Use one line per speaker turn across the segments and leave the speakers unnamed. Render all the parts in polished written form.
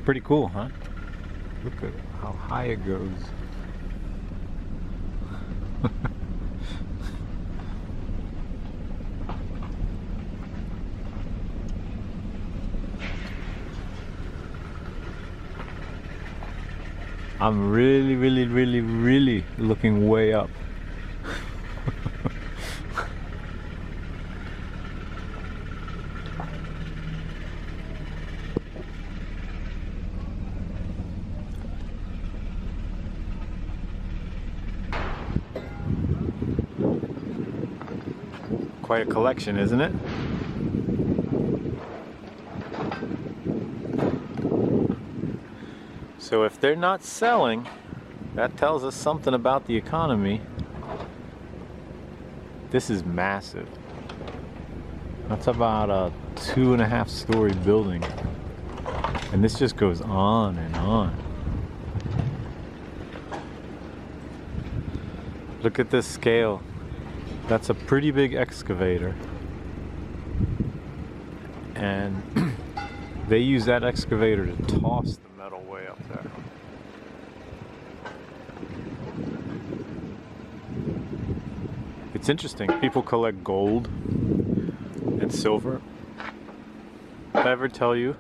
Pretty cool, huh? Look at how high it goes. I'm really looking way up. Quite a collection, isn't it? So if they're not selling, that tells us something about the economy. This is massive. That's about a 2.5-story building. And this just goes on and on. Look at this scale. That's a pretty big excavator. And they use that excavator to toss the metal way up there. It's interesting. People collect gold and silver. If I ever tell you,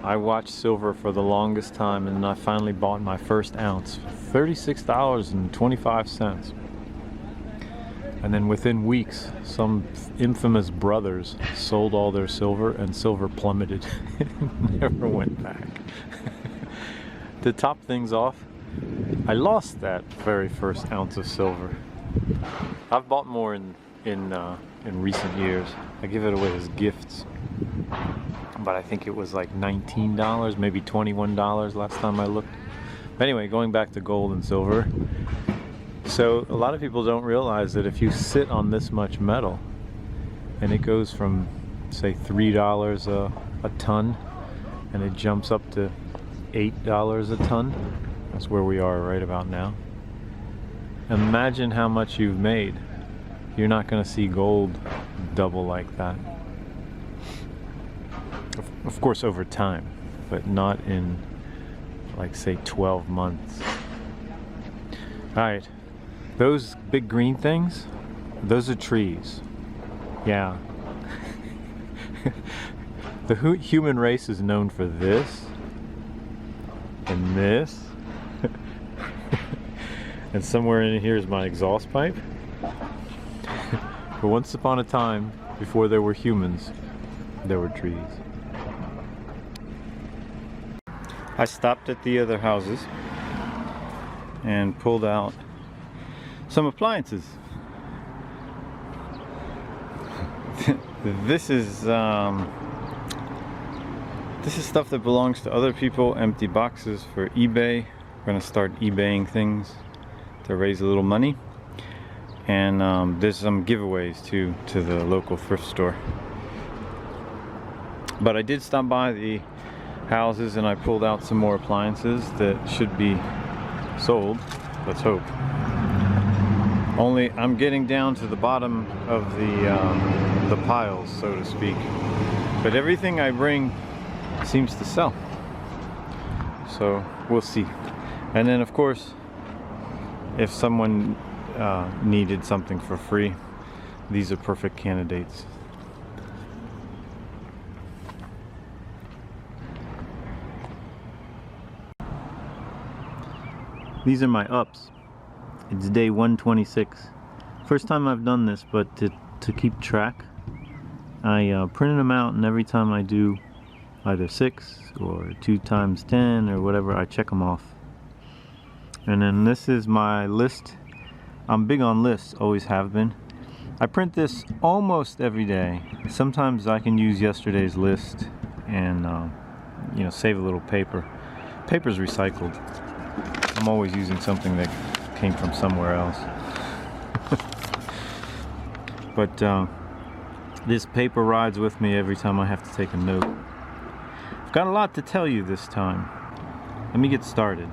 I watched silver for the longest time, and I finally bought my first ounce, $36.25. And then within weeks, some infamous brothers sold all their silver, and silver plummeted. It never went back. To top things off, I lost that very first ounce of silver. I've bought more in recent years. I give it away as gifts. But I think it was like $19, maybe $21 last time I looked. But anyway, going back to gold and silver. So a lot of people don't realize that if you sit on this much metal and it goes from, say, $3 a ton, and it jumps up to $8 a ton, that's where we are right about now. Imagine how much you've made. You're not going to see gold double like that. Of course over time, but not in, like, say 12 months. Alright, those big green things, those are trees. Yeah. The human race is known for this, and this, and somewhere in here is my exhaust pipe. But once upon a time, before there were humans, there were trees. I stopped at the other houses and pulled out some appliances. This is stuff that belongs to other people, empty boxes for eBay. We're gonna start eBaying things to raise a little money. And there's some giveaways too to the local thrift store. But I did stop by the houses and I pulled out some more appliances that should be sold. Let's hope. Only I'm getting down to the bottom of the piles, so to speak. But everything I bring seems to sell. So we'll see. And then of course, if someone needed something for free, these are perfect candidates. These are my ups. It's day 126. First time I've done this, but to keep track, I printed them out, and every time I do either 6 or 2 times 10 or whatever, I check them off. And then this is my list. I'm big on lists, always have been. I print this almost every day. Sometimes I can use yesterday's list and you know, save a little paper. Paper's recycled. I'm always using something that came from somewhere else. But this paper rides with me every time I have to take a note. I've got a lot to tell you this time. Let me get started.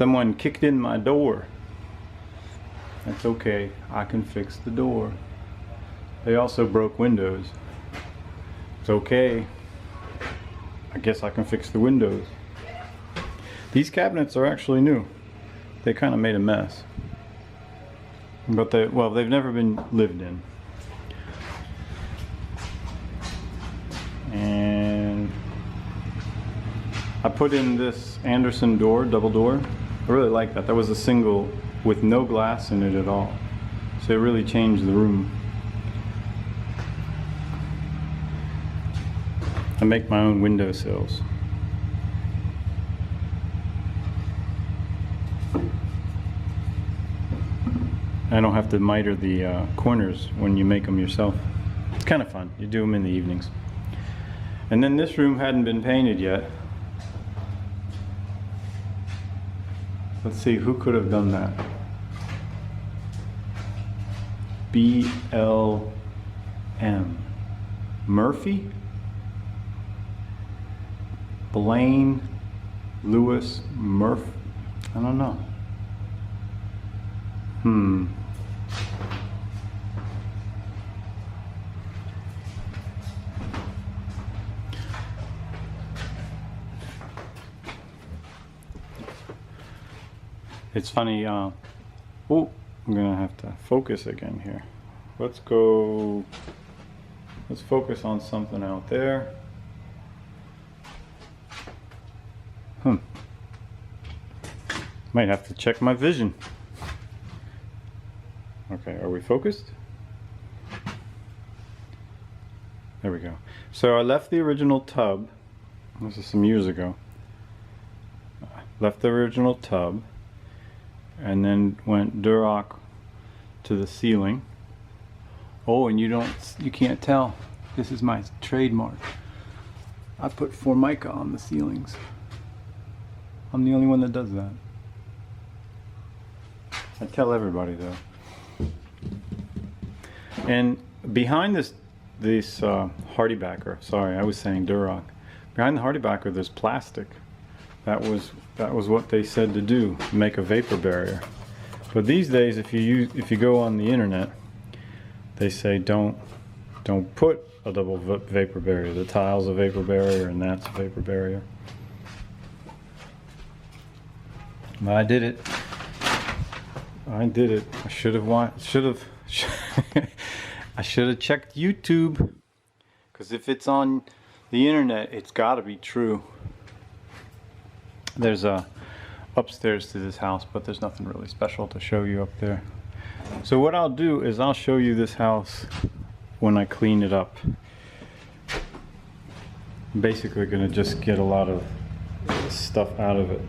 Someone kicked in my door. That's okay, I can fix the door. They also broke windows. It's okay, I guess I can fix the windows. These cabinets are actually new. They kind of made a mess. But they've never been lived in. And I put in this Anderson door, double door. I really like that. That was a single with no glass in it at all. So it really changed the room. I make my own windowsills. I don't have to miter the corners when you make them yourself. It's kind of fun. You do them in the evenings. And then this room hadn't been painted yet. Let's see, who could have done that? BLM. Murphy? Blaine Lewis Murphy? I don't know. It's funny, oh, I'm gonna have to focus again here. Let's focus on something out there. Might have to check my vision. Okay, are we focused? There we go. So I left the original tub. This is some years ago. Left the original tub and then went Duroc to the ceiling. Oh, and you can't tell. This is my trademark. I put Formica on the ceilings. I'm the only one that does that. I tell everybody though. And behind this hardybacker, sorry, I was saying Duroc. Behind the hardybacker, there's plastic. That was what they said to do, make a vapor barrier. But these days, if you go on the internet, they say don't put a double vapor barrier. The tile's a vapor barrier, and that's a vapor barrier. But I did it. I did it. I should have I should have checked YouTube, because if it's on the internet, it's got to be true. There's a upstairs to this house, but there's nothing really special to show you up there. So what I'll do is I'll show you this house when I clean it up. I'm basically gonna just get a lot of stuff out of it.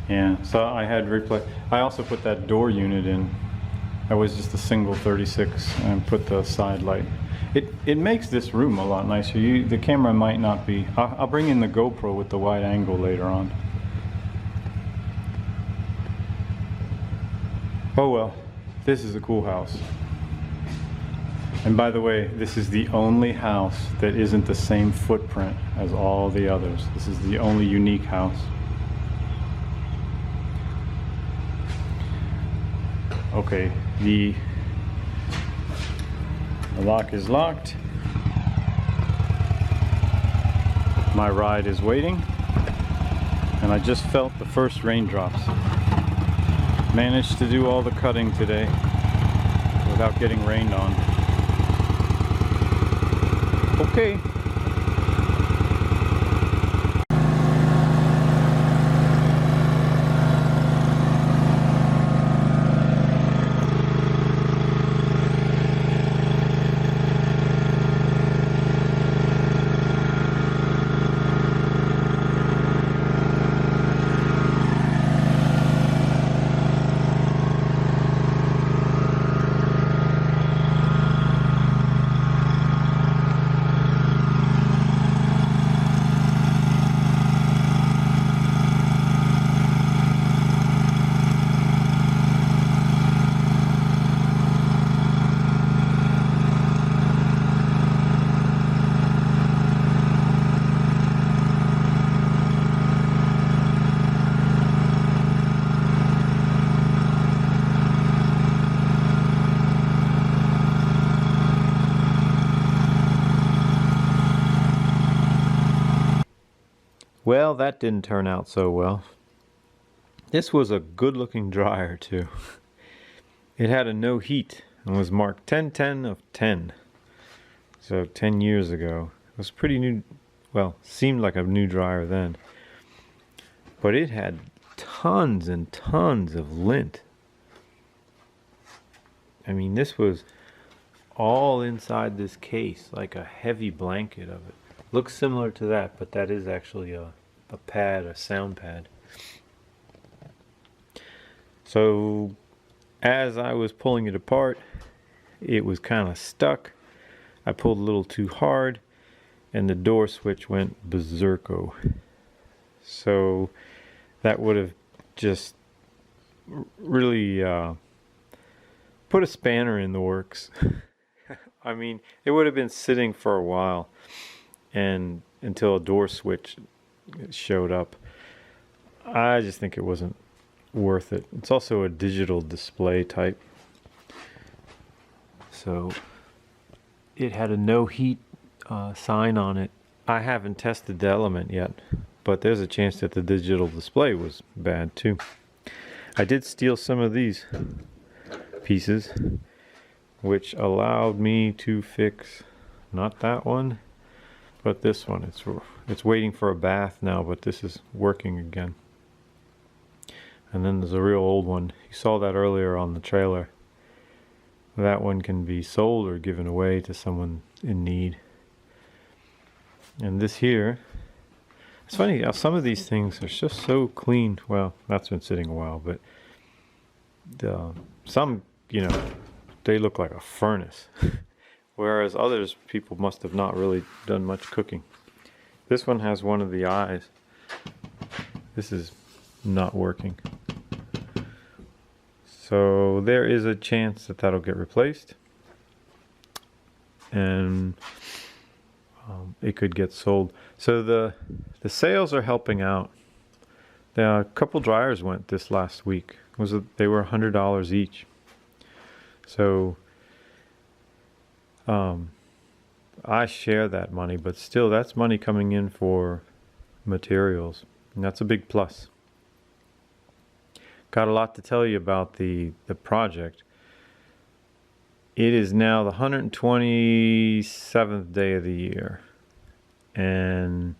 Yeah, so I had I also put that door unit in. That was just a single 36 and put the side light. It makes this room a lot nicer. The camera might not be. I'll bring in the GoPro with the wide angle later on. Oh well, this is a cool house. And by the way, this is the only house that isn't the same footprint as all the others. This is the only unique house. Okay, the lock is locked. My ride is waiting. And I just felt the first raindrops. Managed to do all the cutting today without getting rained on. Okay. Well, that didn't turn out so well. This was a good-looking dryer, too. It had a no heat and was marked 1010 of 10. So 10 years ago. It was pretty new. Well, seemed like a new dryer then. But it had tons and tons of lint. I mean, this was all inside this case, like a heavy blanket of it. Looks similar to that, but that is actually a pad, a sound pad. So as I was pulling it apart, it was kind of stuck. I pulled a little too hard and the door switch went berserko. So that would have just really put a spanner in the works. I mean, it would have been sitting for a while and until a door switch showed up. I just think it wasn't worth it. It's also a digital display type. So it had a no heat sign on it. I haven't tested the element yet, but there's a chance that the digital display was bad too. I did steal some of these pieces, which allowed me to fix not that one, but this one. It's waiting for a bath now, but this is working again. And then there's a real old one. You saw that earlier on the trailer. That one can be sold or given away to someone in need. And this here, it's funny how some of these things are just so clean. Well, that's been sitting a while, but some, you know, they look like a furnace. Whereas others, people must have not really done much cooking. This one has one of the eyes. This is not working. So there is a chance that that'll get replaced. And it could get sold. So the sales are helping out. A couple dryers went this last week. They were $100 each. So I share that money, but still that's money coming in for materials, and that's a big plus. Got a lot to tell you about the project. It is now the 127th day of the year, and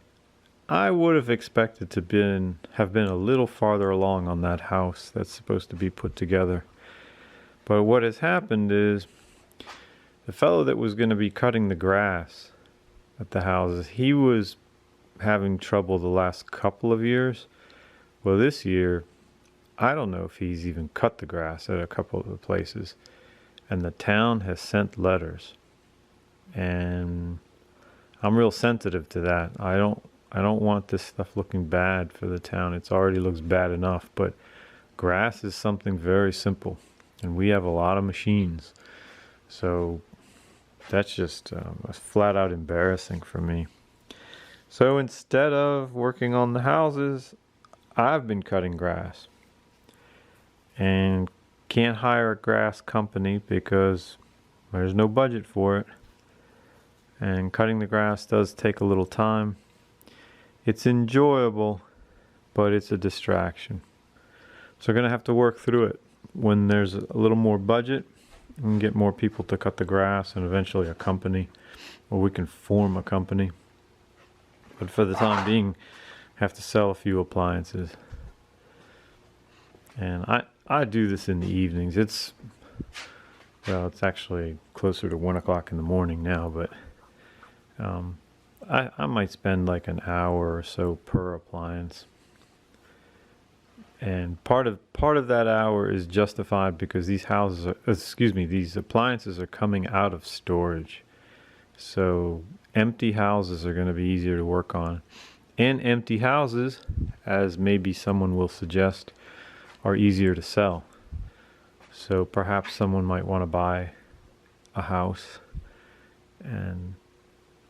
I would have expected to have been a little farther along on that house that's supposed to be put together. But what has happened is the fellow that was going to be cutting the grass at the houses, he was having trouble the last couple of years. Well, this year, I don't know if he's even cut the grass at a couple of the places. And the town has sent letters. And I'm real sensitive to that. I don't want this stuff looking bad for the town. It already looks bad enough, but grass is something very simple. And we have a lot of machines. So that's just flat out embarrassing for me. So instead of working on the houses, I've been cutting grass. And can't hire a grass company because there's no budget for it. And cutting the grass does take a little time. It's enjoyable, but it's a distraction. So we're going to have to work through it. When there's a little more budget, we can get more people to cut the grass and eventually a company, or we can form a company. But for the time being, have to sell a few appliances. And I do this in the evenings. It's actually closer to 1 o'clock in the morning now, but I might spend like an hour or so per appliance. And part of that hour is justified because these appliances are coming out of storage. So empty houses are going to be easier to work on. And empty houses, as maybe someone will suggest, are easier to sell. So perhaps someone might want to buy a house, and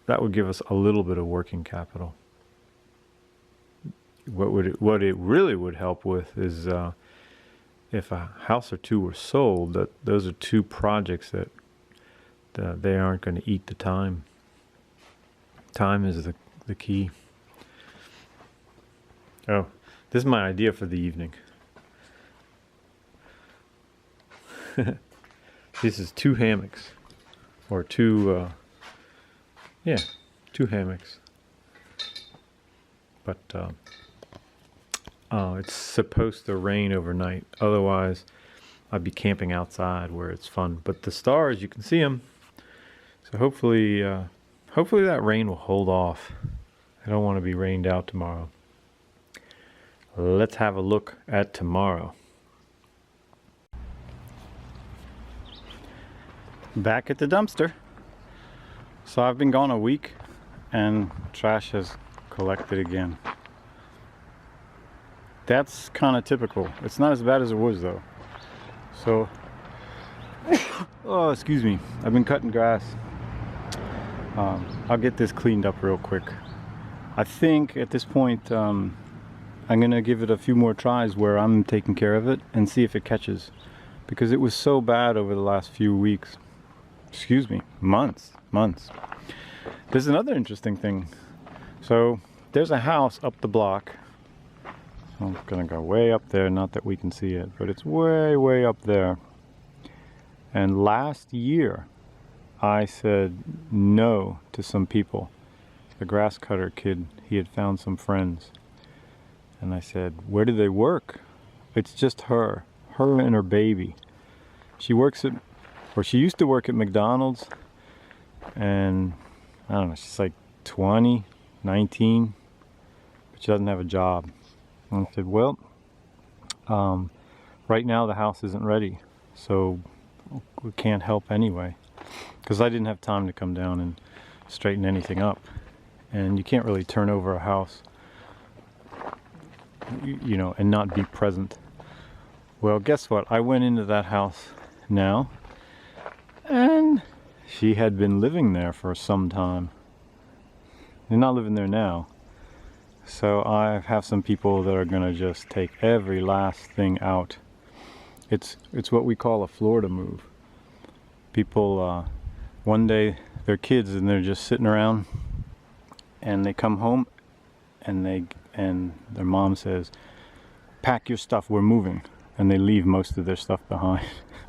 that would give us a little bit of working capital. What it really would help with is if a house or two were sold, that those are two projects that they aren't going to eat the time. Time is the key. Oh, this is my idea for the evening. This is 2 hammocks. Or 2, yeah, 2 hammocks. But it's supposed to rain overnight. Otherwise, I'd be camping outside where it's fun. But the stars, you can see them. So hopefully that rain will hold off. I don't want to be rained out tomorrow. Let's have a look at tomorrow. Back at the dumpster. So I've been gone a week and trash has collected again. That's kind of typical. It's not as bad as it was though. So, oh, excuse me. I've been cutting grass. I'll get this cleaned up real quick. I think at this point I'm gonna give it a few more tries where I'm taking care of it and see if it catches, because it was so bad over the last few weeks. Excuse me, months. There's another interesting thing. So there's a house up the block. I'm gonna go way up there, not that we can see it, but it's way up there. And last year I said no to some people. The grass cutter kid, he had found some friends. And I said, where do they work? It's just her and her baby. She works at, or she used to work at McDonald's, and I don't know, she's like 20, 19, but she doesn't have a job. And I said, well, right now the house isn't ready, so we can't help anyway. Because I didn't have time to come down and straighten anything up. And you can't really turn over a house, you know, and not be present. Well, guess what? I went into that house now, and she had been living there for some time. They're not living there now. So I have some people that are gonna just take every last thing out. It's what we call a Florida move. People, one day they're kids and they're just sitting around, and they come home and their mom says, pack your stuff, we're moving. And they leave most of their stuff behind.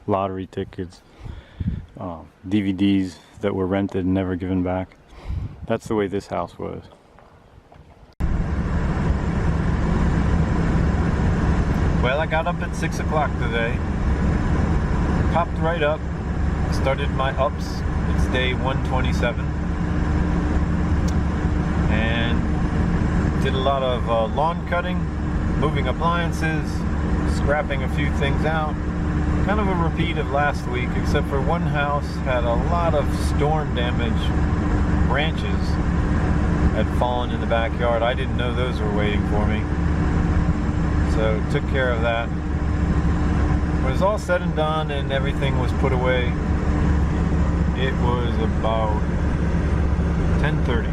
Lottery tickets, DVDs that were rented and never given back. That's the way this house was. Well, I got up at 6 o'clock today, popped right up, started my ups. It's day 127, and did a lot of lawn cutting, moving appliances, scrapping a few things out. Kind of a repeat of last week, except for one house had a lot of storm damage. Branches had fallen in the backyard. I didn't know those were waiting for me. So took care of that. When it was all said and done and everything was put away, it was about 10:30.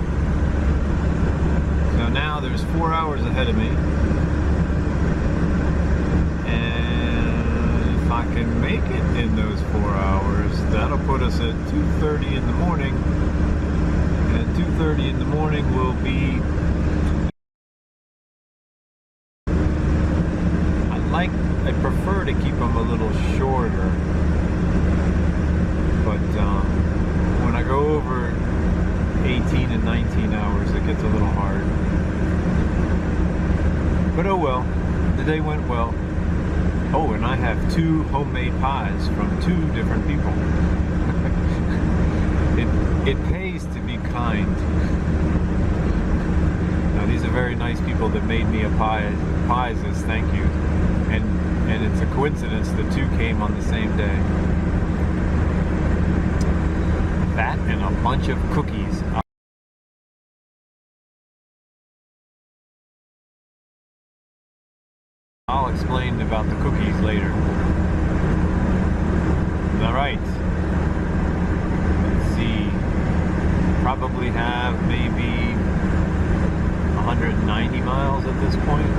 So now there's 4 hours ahead of me. And if I can make it in those 4 hours, that'll put us at 2:30 in the morning. And 2:30 in the morning will be... I prefer to keep them a little shorter, but when I go over 18 and 19 hours, it gets a little hard. But oh well, the day went well. Oh, and I have 2 homemade pies from 2 different people. It pays to be kind. Now, these are very nice people that made me a pies as thank you. And it's a coincidence the 2 came on the same day. That and a bunch of cookies. I'll explain about the cookies later. Alright. Let's see. Probably have maybe 190 miles at this point.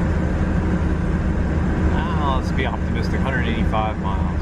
Let's be optimistic, 185 miles.